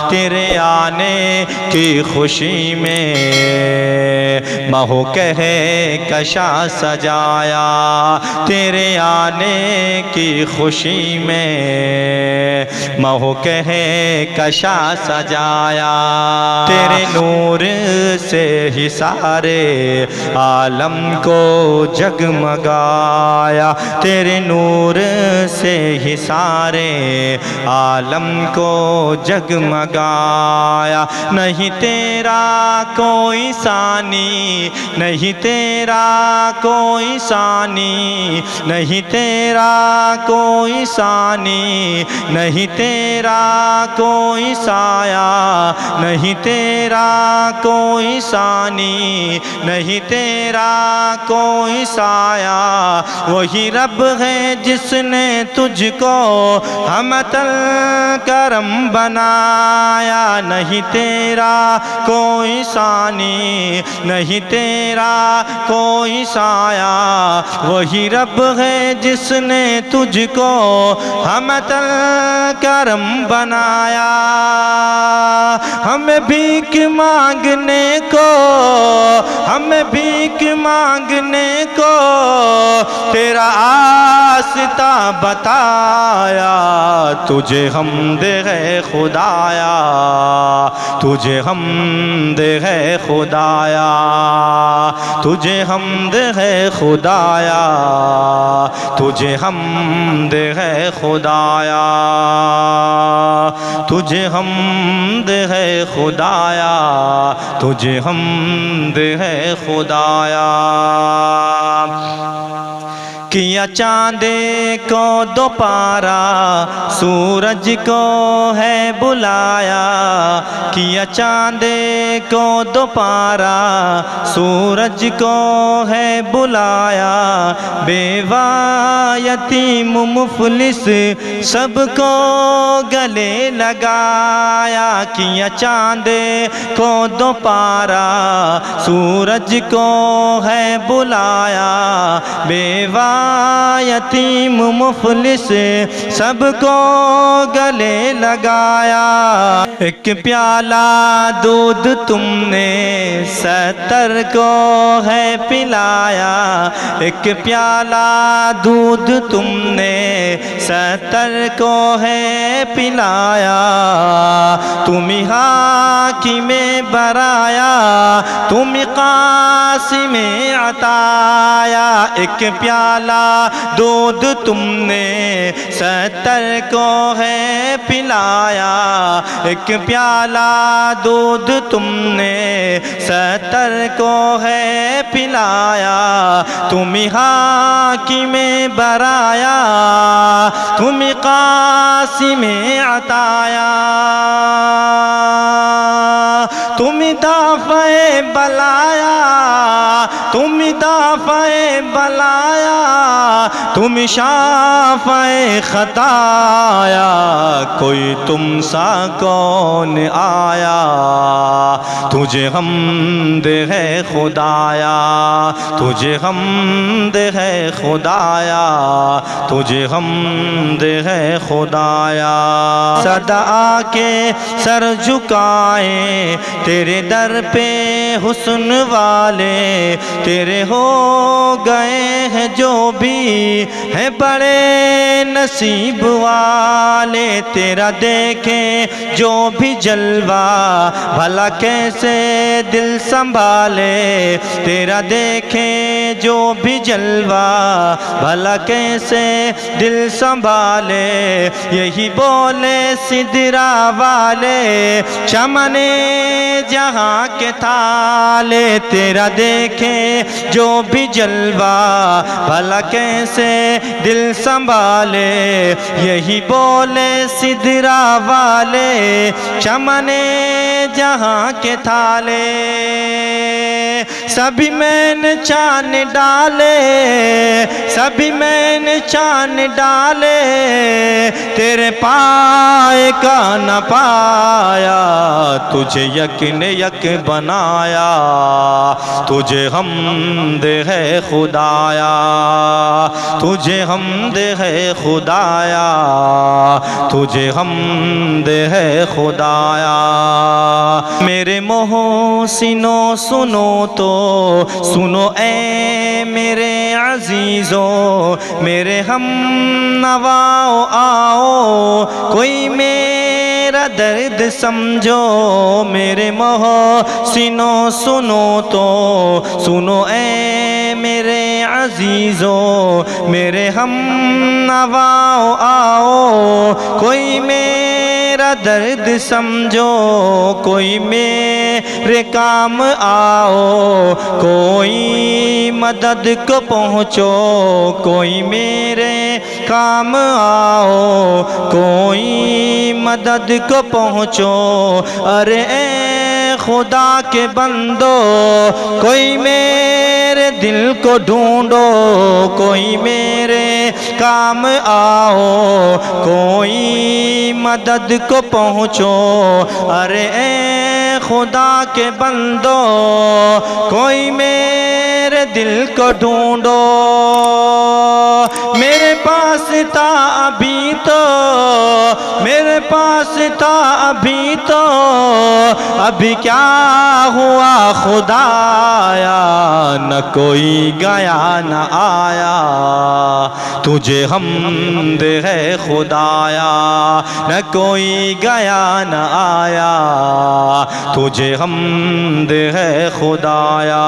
تیرے آنے کی خوشی میں مہو کہے کشا سجایا، تیرے آنے کی خوشی میں مہو کہے کشا سجایا، تیرے نور سے ہی سارے عالم کو جگمگایا، تیرے نور سے ہی سارے عالم کو جگمگایا، نہیں تیرا کوئی ثانی، نہیں تیرا کوئی ثانی، نہیں تیرا کوئی ثانی، نہیں تیرا کوئی سایہ، نہیں تیرا کوئی ثانی، نہیں تیرا کوئی سایہ، وہی رب ہے جس نے تجھ کو حمد الکرم بنایا، نہیں تیرا کوئی ثانی، نہیں تیرا کوئی سایہ، وہی رب ہے جس نے تجھ کو حمد الکرم بنایا، ہمیں بھیک مانگنے کو، ہمیں بھیک مانگنے کو تیرا آستہ بتایا، تجھے حمد ہے خدایا، تجھے حمد ہے خدایا، تجھے حمد ہے خدایا، تجھے حمد ہے خدایا، تجھے حمد ہے خدایا، تجھے حمد ہے خدایا، کیا چاند کو دوپارہ سورج کو ہے بلایا، کیا چاند کو دوپارہ سورج کو ہے بلایا، بیوہ یتیم مفلس سب کو گلے لگایا، کیا چاند کو دوپارہ سورج کو ہے بلایا، بیوہ یتیم مفلس سب کو گلے لگایا، ایک پیالہ دودھ تم نے 70 کو ہے پلایا، ایک پیالہ دودھ تم نے 70 کو ہے پلایا، تم حاکم برایا، تم قاسم عطایا، ایک پیالہ دودھ تم نے 70 کو ہے پلایا، ایک پیالہ دودھ تم نے 70 کو ہے پلایا، تم حاکم برایا، تم قاسم عطایا، تم دافع بلایا، تم دافع بلایا، تم شافع خطایا، کوئی تم سا کون آیا، تجھے حمد ہے خدایا، تجھے حمد ہے خدایا، تجھے حمد ہے خدایا، صدا آ کے سر جھکائے تیرے در پہ حسن والے، تیرے ہو گئے ہیں جو بھی ہیں بڑے نصیب والے، تیرا دیکھیں جو بھی جلوہ بھلا کیسے دل سنبھالے، تیرا دیکھیں جو بھی جلوہ بھلا کیسے دل سنبھالے، یہی بولے سدرا والے چمن جہاں کے تھالے، تیرا دیکھیں جو بھی جلوہ بھلا کیسے دل سنبھالے، یہی بولے سدرا والے چمن جہاں کے تھالے سبھی میں نے چاند ڈالے سبھی میں نے چاند ڈالے تیرے پائے کا نہ پایا تجھے یک نے یک بنایا تجھے حمد ہے خدایا تجھے حمد ہے خدایا تجھے حمد ہے خدایا میرے محسنوں سنو تو سنو اے میرے عزیزوں میرے ہم نواؤ آؤ کوئی میرا درد سمجھو میرے محسنوں سنو تو سنو اے میرے عزیزوں میرے ہم نواؤ آؤ کوئی میرا درد سمجھو کوئی میرے کام آؤ کوئی مدد کو پہنچو کوئی میرے کام آؤ کوئی مدد کو پہنچو ارے اے خدا کے بندو کوئی میرے دل کو ڈھونڈو کوئی میرے کام آؤ کوئی مدد کو پہنچو ارے اے خدا کے بندو کوئی میرے دل کو ڈھونڈو میرے پاس تھا ابھی تو میرے پاس تھا ابھی تو ابھی کیا ہوا خدایا نہ کوئی گیا نہ آیا تجھے حمد ہے خدایا نہ کوئی گیا نہ آیا تجھے حمد ہے خدایا